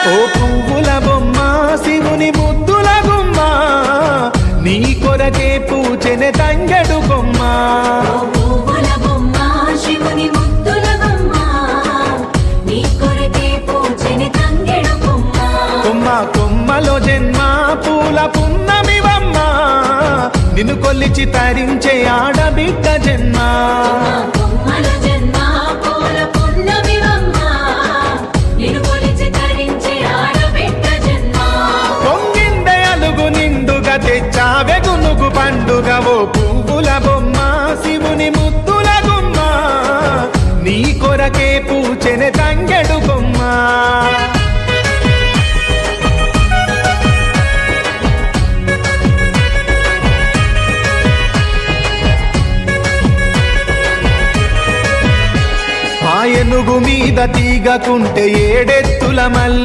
ఓ పువ్వుల బొమ్మ శివుని ముద్దుల గుమ్మ నీ కొరకే పూచెనే తంగెడు కొమ్మ కొమ్మ కొమ్మలో జన్మ పూల పున్నమివమ్మ నిన్ను కొల్లిచి తరించే ఆడబిడ్డ జన్మ పొంగిందే అలుగు నిండుగా తెచ్చావె గునుగు పండుగ ఓ పువ్వుల బొమ్మ శివుని ముద్దుల గుమ్మ నీ కొరకే పూచెనే తంగెడు కొమ్మ ఏనుగు మీద తీగకుంటే ఏడెత్తుల మల్లి